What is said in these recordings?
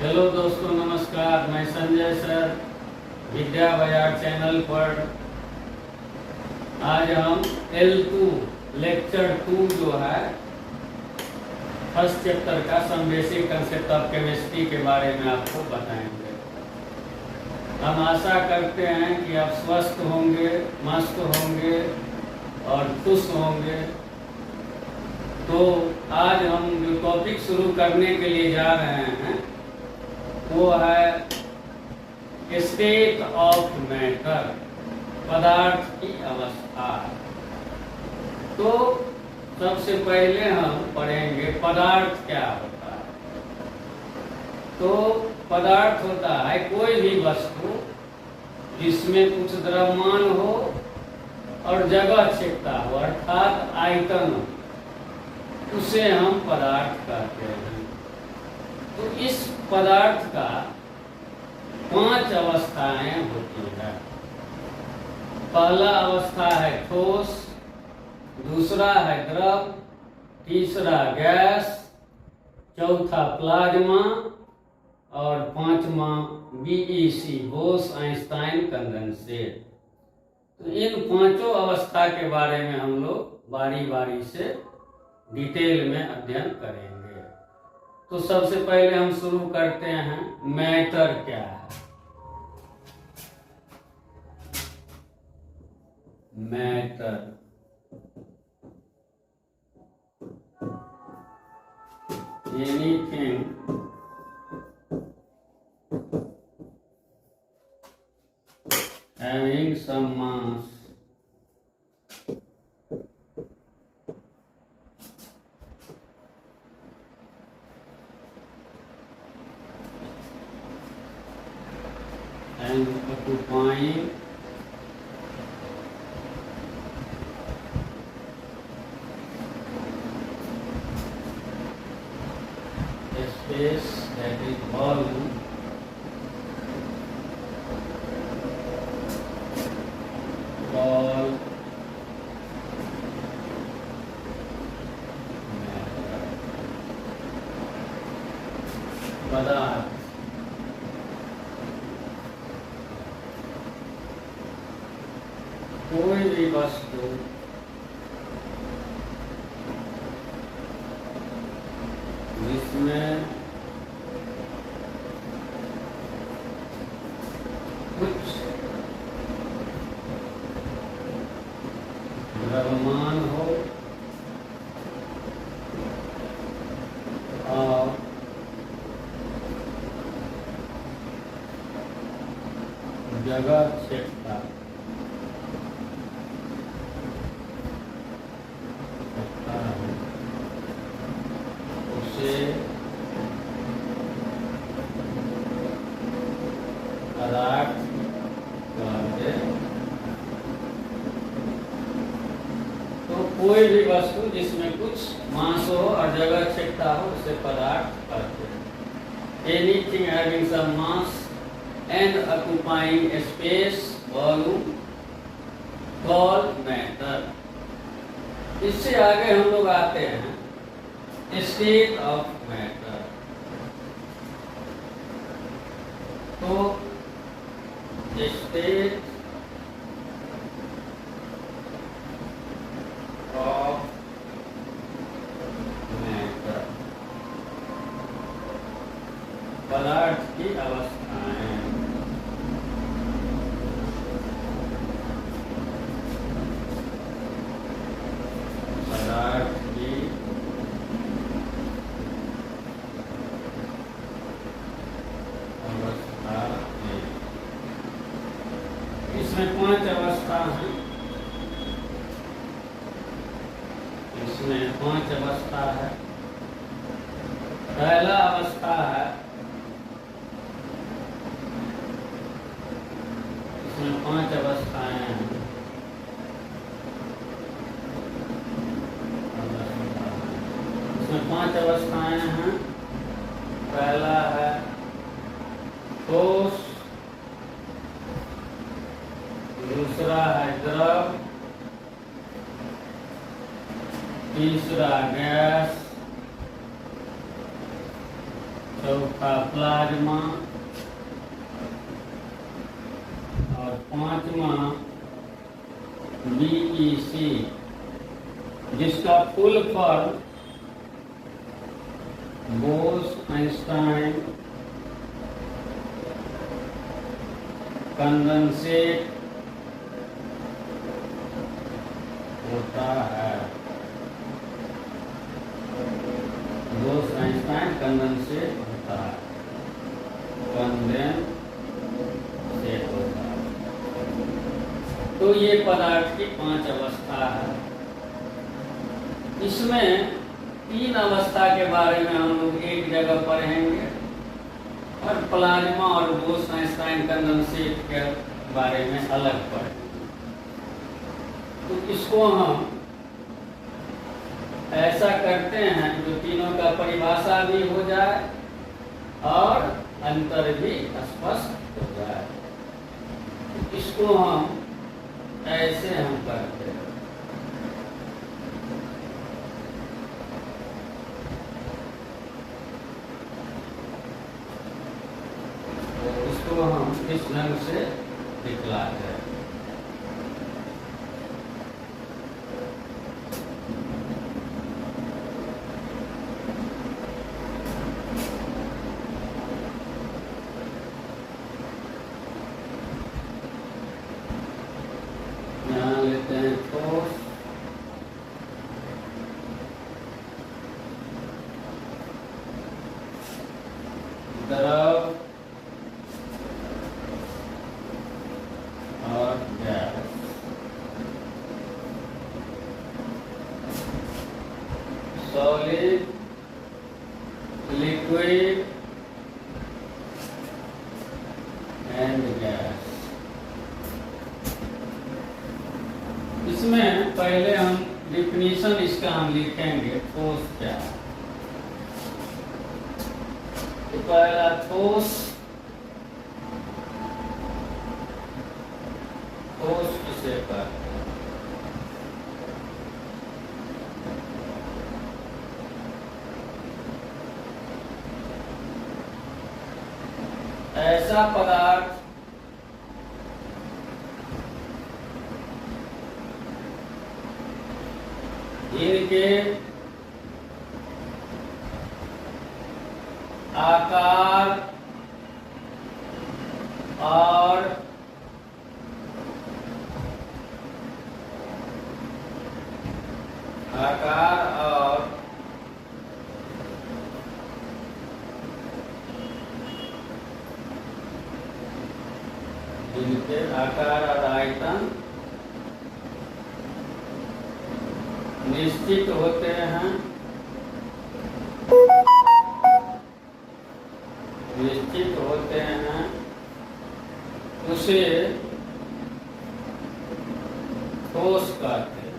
Hello दोस्तों, नमस्कार। मैं संजय सर, विद्या बाजार चैनल पर आज हम L2 लेक्चर 2 जो है फर्स्ट चैप्टर का some basic concept of chemistry के बारे में आपको बताएंगे। हम आशा करते हैं कि आप स्वस्थ होंगे, मस्त होंगे और खुश होंगे। तो आज हम जो टॉपिक शुरू करने के लिए जा रहे हैं वो है स्टेट ऑफ मैटर, पदार्थ की अवस्था। तो सबसे पहले हम पढ़ेंगे पदार्थ क्या होता है। तो पदार्थ होता है कोई भी वस्तु जिसमें कुछ द्रव्यमान हो और जगह क्षेत्रता हो, अर्थात आयतन हो, उसे हम पदार्थ कहते हैं। तो इस पदार्थ का 5 अवस्थाएं होती है। पहला अवस्था है ठोस, दूसरा है द्रव, तीसरा गैस, चौथा प्लाज्मा और पांचवा बीईसी, बोस आइंस्टाइन कंडेंसेट। तो इन 5 अवस्था के बारे में हम लोग बारी बारी से डिटेल में अध्ययन करेंगे। तो सबसे पहले हम शुरू करते हैं मैटर क्या है। Matter anything having some mass and occupying a space that is volume called matter। पदार्थ कोई भी वस्तु जिसमें कुछ द्रव्यमान हो और जगह क्षेत्रता उसे पदार्थ कहते हैं। तो कोई भी वस्तु जिसमें कुछ मास हो और जगह क्षेत्रता हो उसे पदार्थ कहते हैं। Anything having some mass and occupying space volume called matter. इससे आगे हम लोग आते हैं स्टेट ऑफ मैटर। तो स्टेट ऑफ मैटर, पदार्थ की अवस्थाएं। पदार्थ की अवस्था है। इसमें 5 अवस्था हैं। इसमें 5 अवस्था है। पहला अवस्था है, इसमें 5 अवस्थाएं हैं। इसमें 5 अवस्थाएं हैं। पहला है ठोस, दूसरा है द्रव, तीसरा गैस, चौथा प्लाज्मा और पांचवा बीईसी, जिसका फुल फॉर्म बोस-आइंस्टाइन कंडेंसेट होता है। बोस-आइंस्टाइन कंडेंसेट होता है, कंडेंसेट होता है। तो ये पदार्थ की 5 अवस्था है। इसमें 3 अवस्था के बारे में हम लोग एक जगह पढ़ेंगे और प्लाज्मा और बोस-आइंस्टाइन कंडेंसेट के बारे में अलग पढ़ेंगे। तो इसको हम ऐसा करते हैं जो तीनों का परिभाषा भी हो जाए और अंतर भी स्पष्ट हो जाए। तो इसको हम ऐसे हम करते हैं। तो हम इस ढंग से दिखलाते हैं। यहाँ लेते हैं ठोस, द्रव और gas. Solid, liquid and gas. इसमें पहले हम डिफिनीशन इसका हम लिखेंगे, ठोस क्या है। तो पहला ठोस, ठोस किसे कहते हैं? ऐसा पदार्थ जिनके आकार और जिनके आकार और आयतन निश्चित होते हैं, उसे ठोस कहते हैं।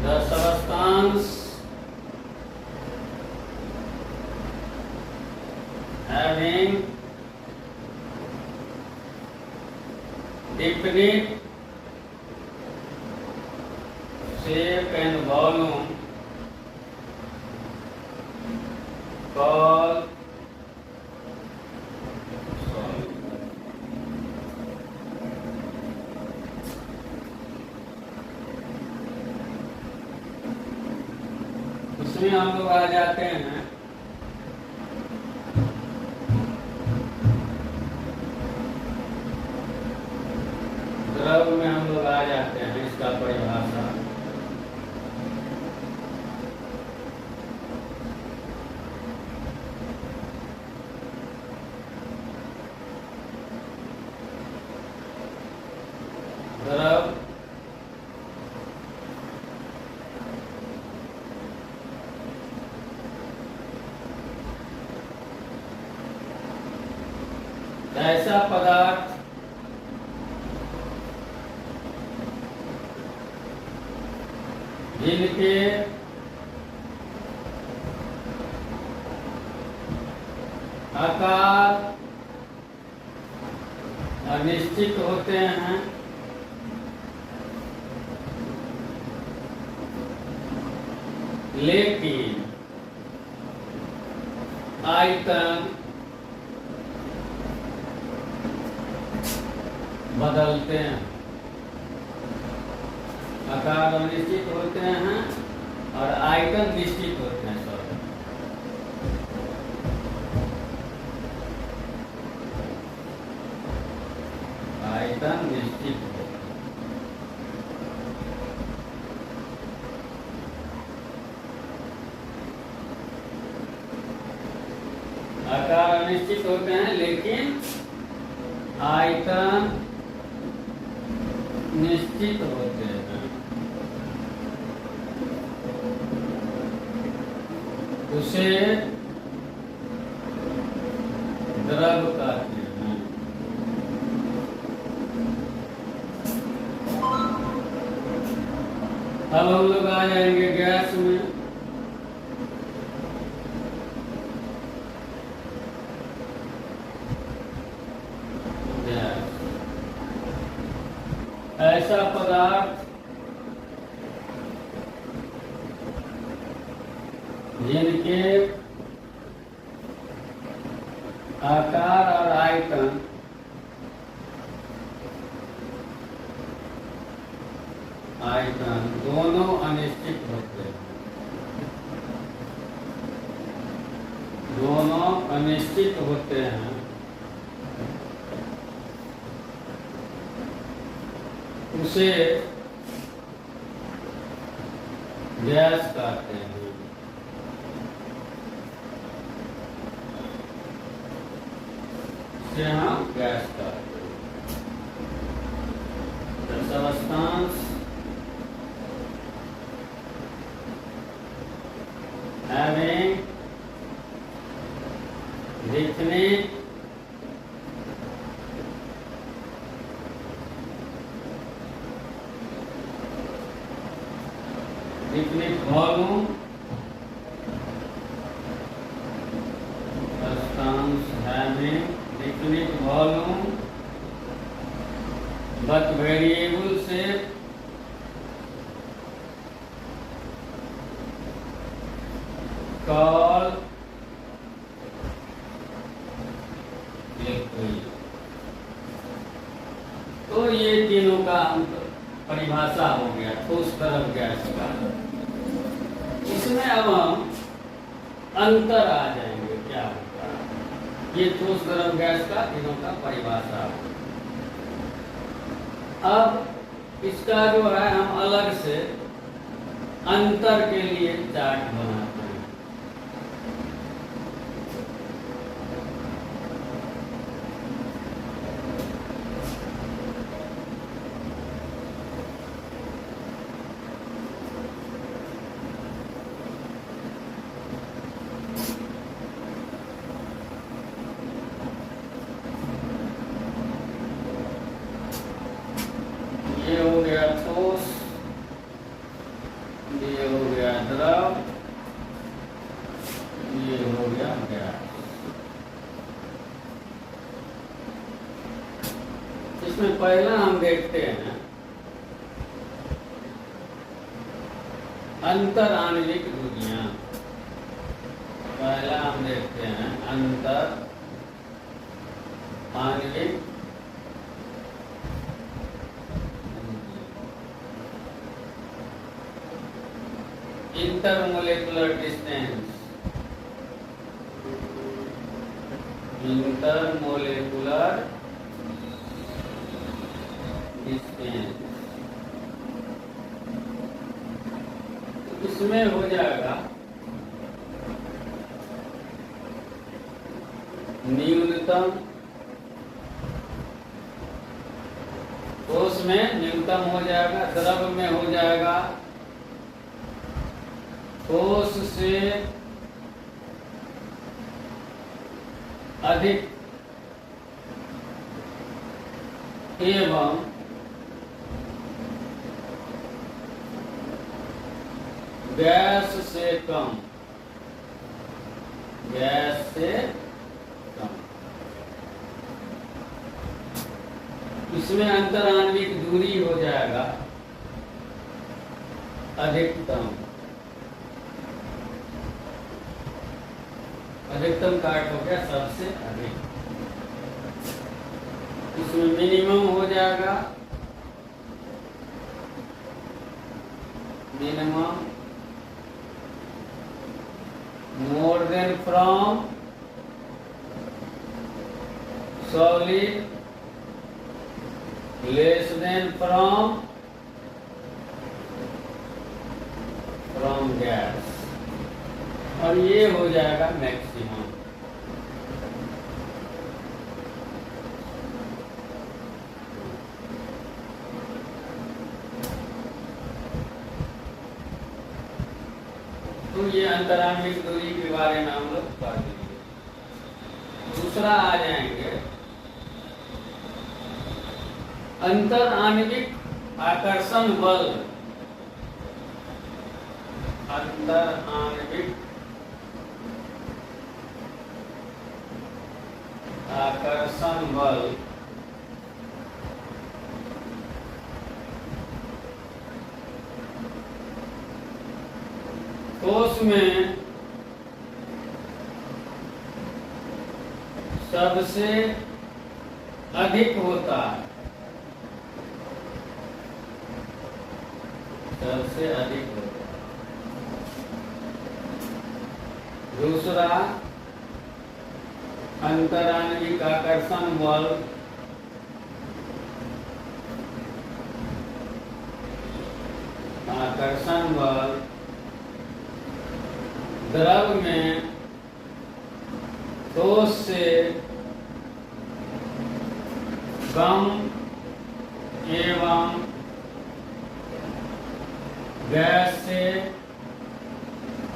The substance having definite shape and volume called solid। इसमें हम लोग आ जाते हैं द्रव में, हम लोग आ जाते हैं इसका परिभाषा। द्रव ऐसा पदार्थ जिनके आकार अनिश्चित होते हैं, लेकिन आयतन बदलते हैं, आकार अनिश्चित होते हैं और आयतन निश्चित होते हैं। सब आयतन निश्चित होते हैं। आकार अनिश्चित होते हैं लेकिन आयतन निश्चित होते हैं। उसे द्रव कहते हैं। अब हम लोग आ जाएंगे गैस में। ऐसा पदार्थ जिनके आकार और आयतन दोनों अनिश्चित होते हैं। दोनों अनिश्चित होते हैं। उसे गैस कहते हैं। उसे हम गैस कहते हैं। The substance having definite volume, substance having definite volume but variable shape called liquid। तो ये तीनों का परिभाषा हो गया ठोस तरल गैस का। इसमें अब हम अंतर आ जाएंगे क्या होता है। ये ठोस तरल गैस का तीनों का परिभाषा। अब इसका जो है हम अलग से अंतर के लिए चार्ट बनाते हैं। ये हो गया ठोस, ये हो गया द्रव, ये हो गया गैस। इसमें पहला हम देखते हैं अंतर आणविक दूरियां। पहला हम देखते हैं अंतर आणविक intermolecular distance। intermolecular distance इसमें हो जाएगा न्यूनतम। ठोस में न्यूनतम हो जाएगा, द्रव में हो जाएगा ठोस से अधिक एवं गैस से कम। गैस से कम। इसमें अंतर आणविक दूरी हो जाएगा अधिकतम। अधिकतम का अर्थ हो गया सबसे अधिक। इसमें मिनिमम हो जाएगा, minimum more than from solid, less than from gas, और ये हो जाएगा मैक्सिमम। तो ये अंतराण्विक दूरी के बारे में हम लोग पढ़ लेंगे। दूसरा आ जाएंगे अंतर आणविक आकर्षण बल। अंतर आणविक आकर्षण बल ठोस में सबसे अधिक होता है, सबसे अधिक होता है। दूसरा अंतराण्विक आकर्षण बल द्रव में ठोस से कम एवं गैस से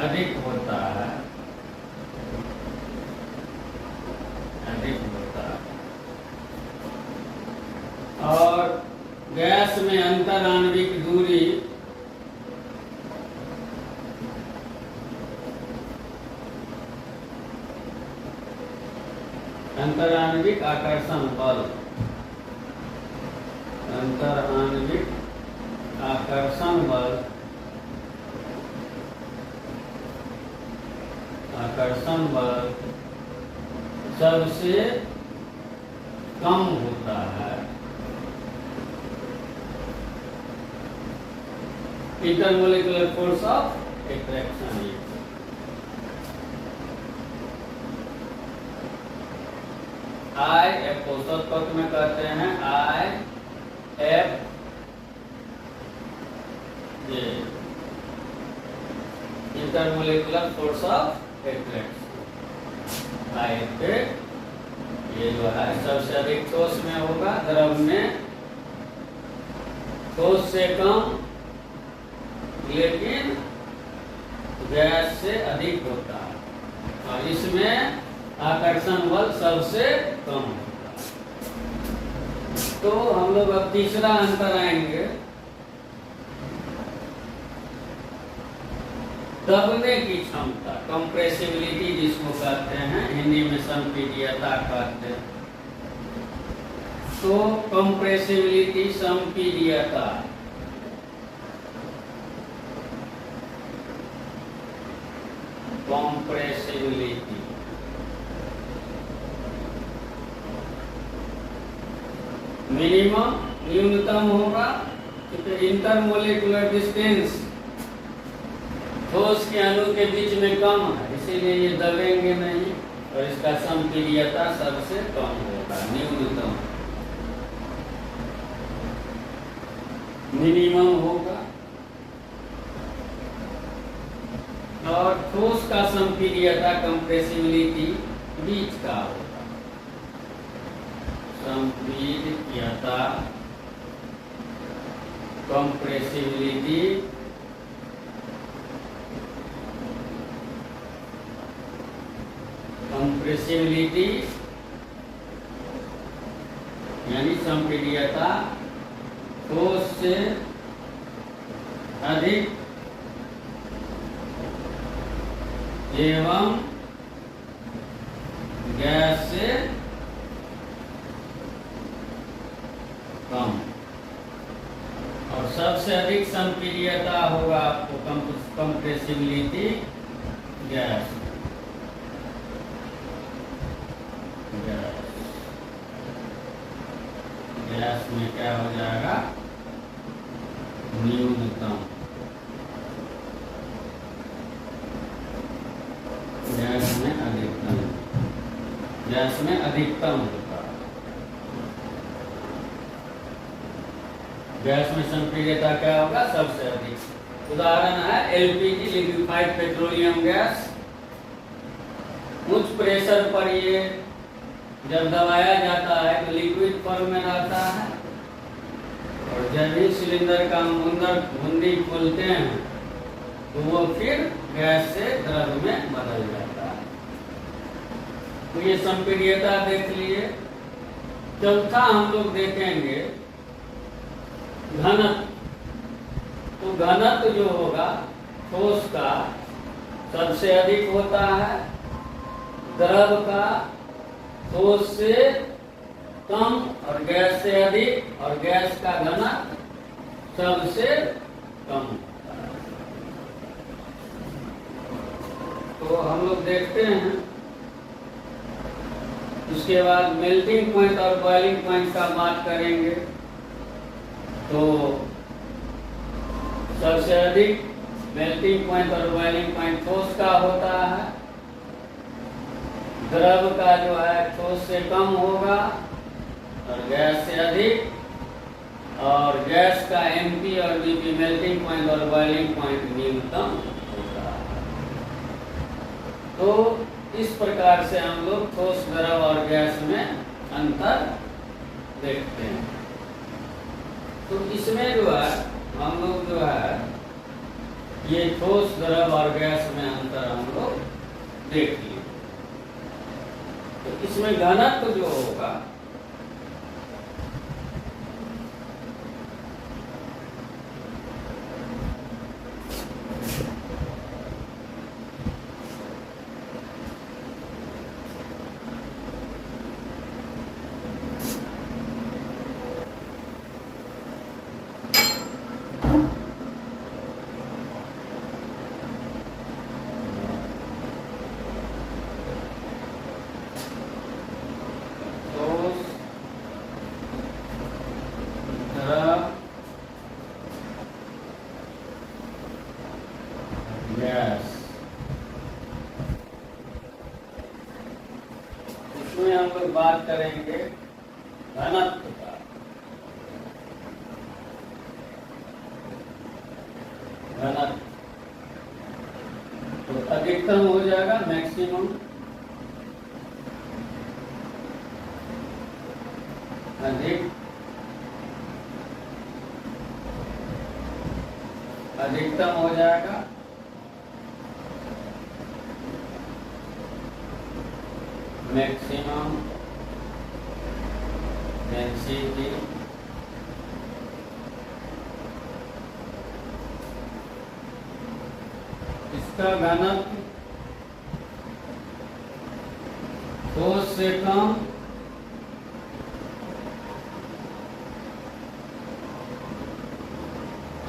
अधिक होता है, अधिक होता है। और गैस में अंतराण्विक दूरी अंतराण्विक आकर्षण बल, अंतराण्विक आकर्षण बल, आकर्षण बल सबसे कम होता है। Intermolecular force of attraction, I F को शॉर्टकट में कहते हैं I F J, intermolecular force of attraction. I F ये जो है सबसे अधिक ठोस में होगा, द्रव में ठोस से कम लेकिन गैस से अधिक होता है, और इसमें आकर्षण बल सबसे कम होता है। तो हम लोग अब तीसरा अंतर आएंगे, दबने की क्षमता, कंप्रेसिबिलिटी जिसको कहते हैं, हिंदी में संपीड्यता कहते हैं। तो कंप्रेसिबिलिटी, संपीड्यता, कंप्रेसिबिलिटी मिनिमम न्यूनतम होगा, क्योंकि इंटरमोलिकुलर डिस्टेंस ठोस के अणु के बीच में कम है, इसीलिए ये दबेंगे नहीं, और इसका संपीड्यता सबसे कम होगा, न्यूनतम मिनिमम होगा। और ठोस का संपीड्यता, कंप्रेसिबिलिटी बीच का होगा, संपीड्यता, कंप्रेसिबिलिटी कंप्रेसिबिलिटी यानी संपीड्यता ठोस से अधिक एवं गैस से कम, और सबसे अधिक संपीड्यता होगा आपको कंप्रेसिबिलिटी गैस। गैस। गैस में क्या हो जाएगा? न्यूनतम। गैस में अधिकतम। गैस में अधिकतम होता है। गैस में संपीड़ितता क्या होगा? सबसे अधिक। उदाहरण है एलपीजी, लिक्विफाइड पेट्रोलियम गैस। उच्च प्रेशर पर ये जब दबाया जाता है तो लिक्विड फॉर्म में रहता है, और जब ही सिलेंडर का मुंदी खोलते हैं तो वो फिर गैस से द्रव में बदल जाता है। तो ये संपीड़ितता देख लिए। चौथा हम लोग देखेंगे घनत्व। तो घनत्व जो होगा ठोस का सबसे अधिक होता है, द्रव का ठोस से कम और गैस से अधिक, और गैस का घनत्व सबसे कम होता है। तो हम लोग देखते हैं। उसके बाद मेल्टिंग पॉइंट और बॉइलिंग पॉइंट का बात करेंगे। तो सबसे अधिक मेल्टिंग पॉइंट और बॉइलिंग पॉइंट ठोस का होता है। द्रव का जो है ठोस से कम होगा और गैस से अधिक, और गैस का एमपी और बीपी मेल्टिंग पॉइंट और बॉइलिंग पॉइंट न्यूनतम होता है। तो इस प्रकार से हम लोग ठोस, द्रव और गैस में अंतर देखते हैं। तो इसमें जो है हम लोग जो है ये ठोस, द्रव और गैस में अंतर हम लोग देख लिए। तो इसमें घनत्व जो होगा गैस, इसमें हम लोग बात करेंगे घनत्व का। घनत्व तो अधिकतम हो जाएगा मैक्सिमम, अधिकतम हो जाएगा मैक्सिमम डेंसिटी, इसका घनत्व ठोस से कम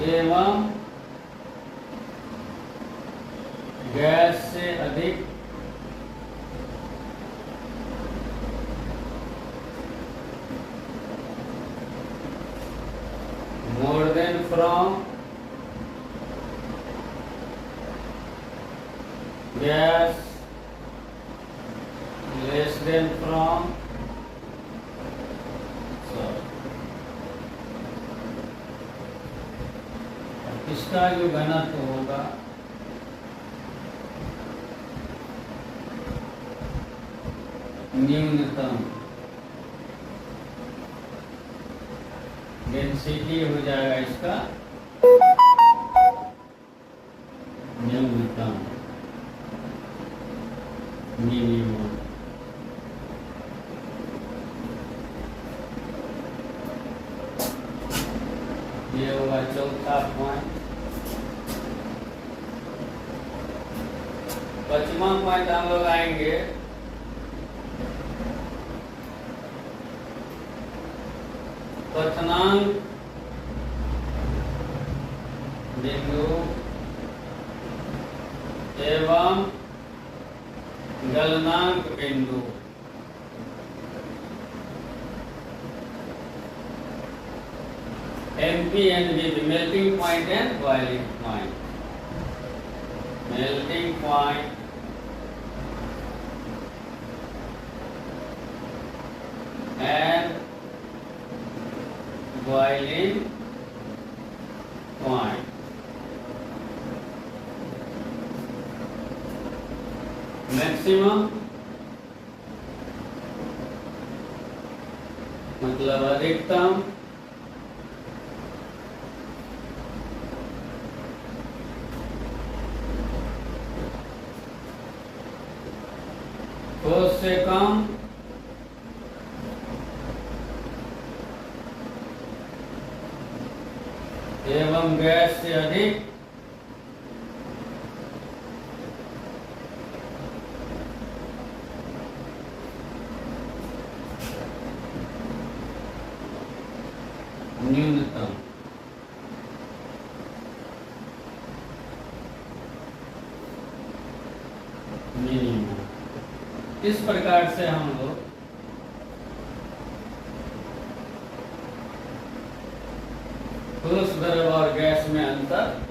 एवं गैस से अधिक more than from gas, less than from इसका जो घनत्व होगा न्यूनतम, डेंसिटी हो जाएगा इसका न्यूनतम, मिनिमम। ये होगा चौथा पॉइंट। पांचवा पॉइंट हम लोग आएंगे क्वथनांक बिंदु एवं गलनांक बिंदु। MP and VB, melting point and boiling point. Melting point and boiling point. Maximum मतलब अधिकतम, ठोस से कम एवं गैस से अधिक न्यूनतम। मिनिमम। इस प्रकार से हम लोग ठोस द्रव और गैस में अंतर